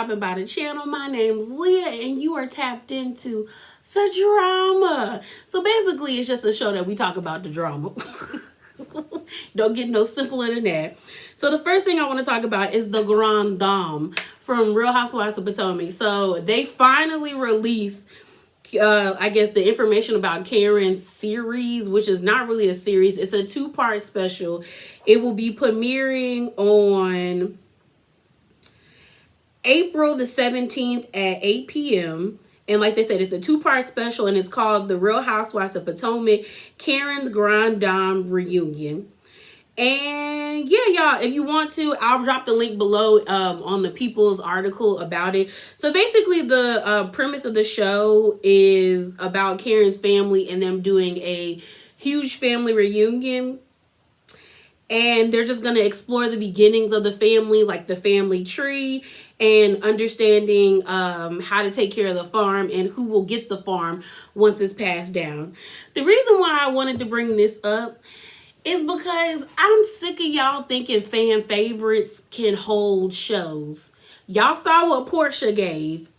stopping by the channel. My name's Leah, and you are tapped into the drama. So basically, it's just a show that we talk about the drama. Don't get no simpler than that. So the first thing I want to talk about is the Grand Dame from Real Housewives of Potomac. So they finally released I guess the information about Karen's series, which is not really a series. It's a 2-part special. It will be premiering on April the 17th at 8 p.m. And like they said, it's a 2-part special, and it's called The Real Housewives of Potomac, Karen's Grand Dame Reunion. And yeah, y'all, if you want to, I'll drop the link below on the People's article about it. So basically the premise of the show is about Karen's family and them doing a huge family reunion. And they're just going to explore the beginnings of the family, like the family tree, and understanding how to take care of the farm and who will get the farm once it's passed down. The reason why I wanted to bring this up is because I'm sick of y'all thinking fan favorites can hold shows. Y'all saw what Portia gave.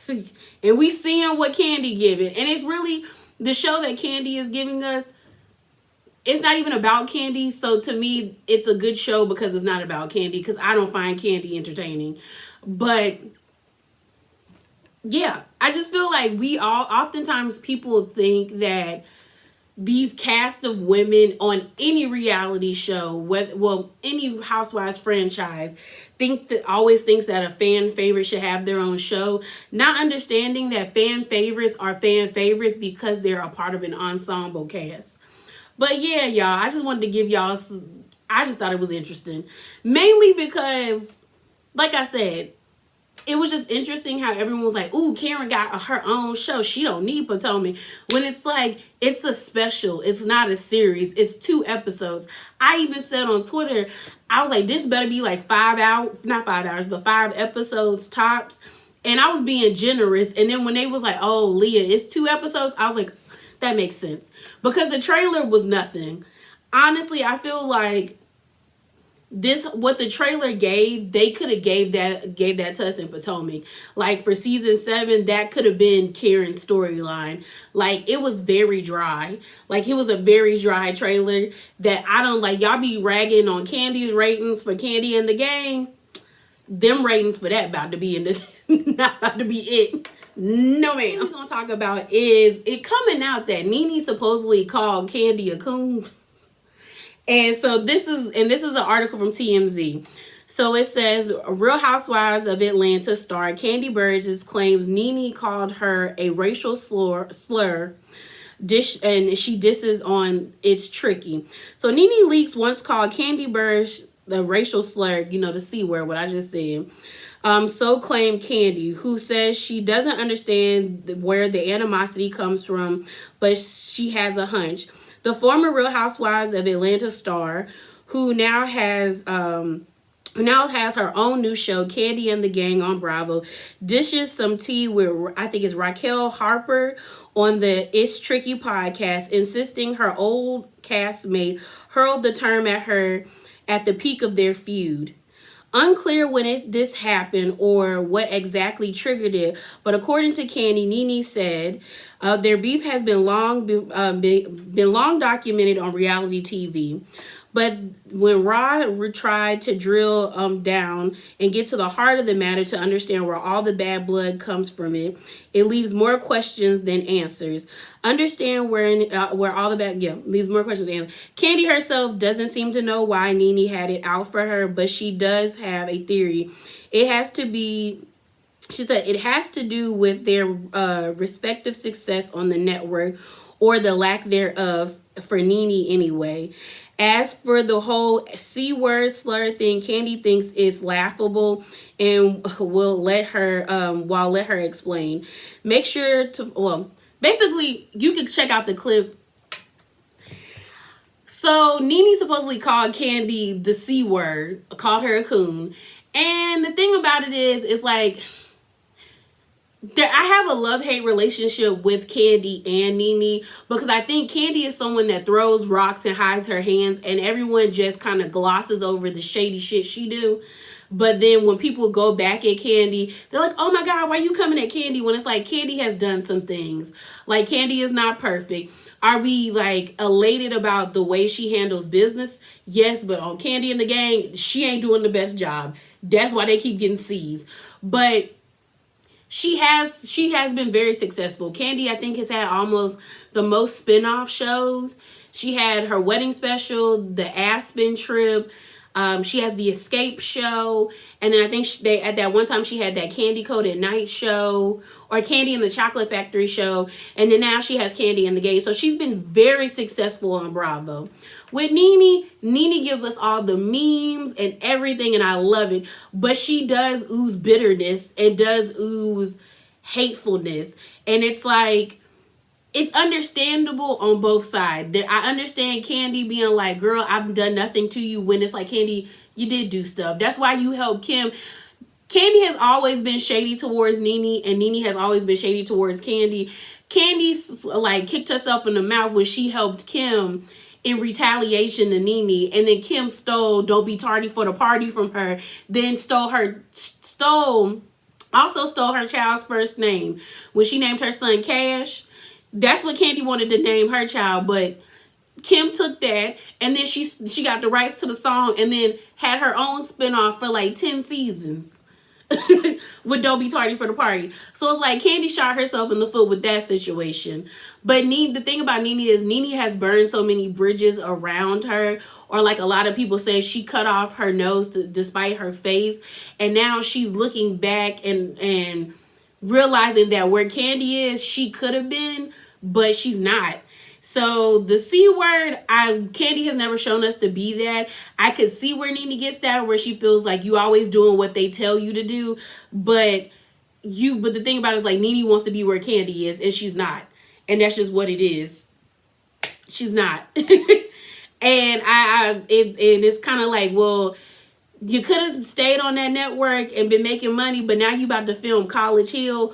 And we seeing what Kandi giving. And it's really the show that Kandi is giving us. It's not even about Kandi. So to me, it's a good show because it's not about Kandi. Because I don't find Kandi entertaining. But yeah, I just feel like oftentimes people think that these cast of women on any reality show, any Housewives franchise, always thinks that a fan favorite should have their own show, not understanding that fan favorites are fan favorites because they're a part of an ensemble cast. But yeah, y'all, I just wanted to give y'all I just thought it was interesting. Mainly because, like I said, it was just interesting how everyone was like, ooh, Karen got her own show. She don't need Potomac. When it's like, it's a special. It's not a series. It's 2 episodes. I even said on Twitter, I was like, this better be like 5 hours, not 5 hours, but 5 episodes tops. And I was being generous. And then when they was like, oh, Leah, it's 2 episodes, I was like, that makes sense. Because the trailer was nothing. Honestly, I feel like what the trailer gave, they could have gave that to us in Potomac. Like for season 7, that could have been Karen's storyline. Like it was very dry. Like it was a very dry trailer that I don't like. Y'all be ragging on Kandi's ratings for Kandi and the Gang. Them ratings for that about to be not about to be it. No, ma'am. What we're gonna talk about is it coming out that Nene supposedly called Kandi a coon. And so this is an article from TMZ. So it says, Real Housewives of Atlanta star Kandi Burgess claims Nene called her a racial slur. And she disses on It's Tricky. So Nene Leakes once called Kandi Burgess the racial slur, the C word, what I just said. So claimed Kandi, who says she doesn't understand where the animosity comes from, but she has a hunch. The former Real Housewives of Atlanta star, who now has her own new show, Kandi and the Gang on Bravo, dishes some tea with, I think it's Raquel Harper, on the It's Tricky podcast, insisting her old castmate hurled the term at her at the peak of their feud. Unclear when this happened or what exactly triggered it, but according to Kandi, Nene said their beef has been long documented on reality TV. But when Rod tried to drill down and get to the heart of the matter to understand where all the bad blood comes from, it leaves more questions than answers. Understand where all the bad, leaves more questions than answers. Kandi herself doesn't seem to know why Nene had it out for her, but she does have a theory. She said it has to do with their respective success on the network, or the lack thereof for Nene anyway. As for the whole C word slur thing, Kandi thinks it's laughable and will let her explain. Make sure to, basically you can check out the clip. So Nene supposedly called Kandi the C word, called her a coon. And the thing about it is, it's like, I have a love-hate relationship with Kandi and Nene, because I think Kandi is someone that throws rocks and hides her hands, and everyone just kind of glosses over the shady shit she do. But then when people go back at Kandi, they're like, oh my God, why are you coming at Kandi? When it's like, Kandi has done some things. Like, Kandi is not perfect. Are we like elated about the way she handles business? Yes, but on Kandi and the Gang, she ain't doing the best job. That's why they keep getting C's. But she has been very successful. Kandi, I think, has had almost the most spin-off shows. She had her wedding special, the Aspen trip. She has the Escape show, and then I think they at that one time she had that Candy Coated Night show, or Kandi and the Chocolate Factory show, and then now she has Kandi and the Gang. So she's been very successful on Bravo. With Nene gives us all the memes and everything, and I love it. But she does ooze bitterness and does ooze hatefulness, and it's like, it's understandable on both sides. I understand Kandi being like, girl, I've done nothing to you, when it's like, Kandi, you did do stuff. That's why you helped Kim. Kandi has always been shady towards Nene, and Nene has always been shady towards Kandi. Kandi like kicked herself in the mouth when she helped Kim in retaliation to Nene, and then Kim stole "Don't Be Tardy for the Party" from her, then stole her child's first name when she named her son Cash. That's what Kandi wanted to name her child, but Kim took that, and then she got the rights to the song, and then had her own spinoff for like 10 seasons with "Don't Be Tardy for the Party." So it's like Kandi shot herself in the foot with that situation. But the thing about Nene is Nene has burned so many bridges around her, or like a lot of people say, she cut off her nose despite her face, and now she's looking back and realizing that where Kandi is, she could have been, but she's not. So the C word, Kandi has never shown us to be that. I could see where Nene gets that, where she feels like you always doing what they tell you to do, but the thing about it is like Nene wants to be where Kandi is, and she's not, and that's just what it is. She's not. And it's kind of like, well, you could have stayed on that network and been making money, but now you about to film College Hill,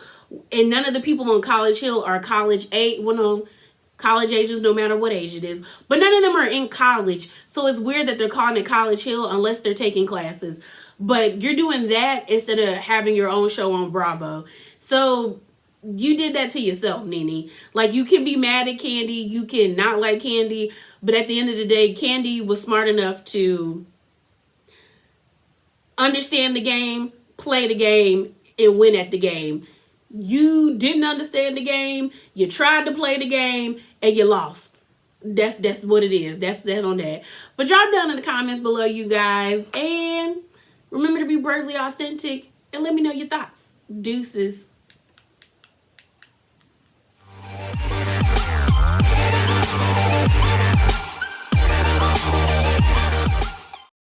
and none of the people on College Hill are college age. Well, no, college ages, no matter what age it is, but none of them are in college. So it's weird that they're calling it College Hill unless they're taking classes. But you're doing that instead of having your own show on Bravo. So you did that to yourself, Nene. Like, you can be mad at Kandi, you can not like Kandi, but at the end of the day, Kandi was smart enough to understand the game, play the game, and win at the game. You didn't understand the game, you tried to play the game, and you lost. That's what it is. That's that on that. But drop down in the comments below, you guys, and remember to be bravely authentic, and let me know your thoughts. Deuces.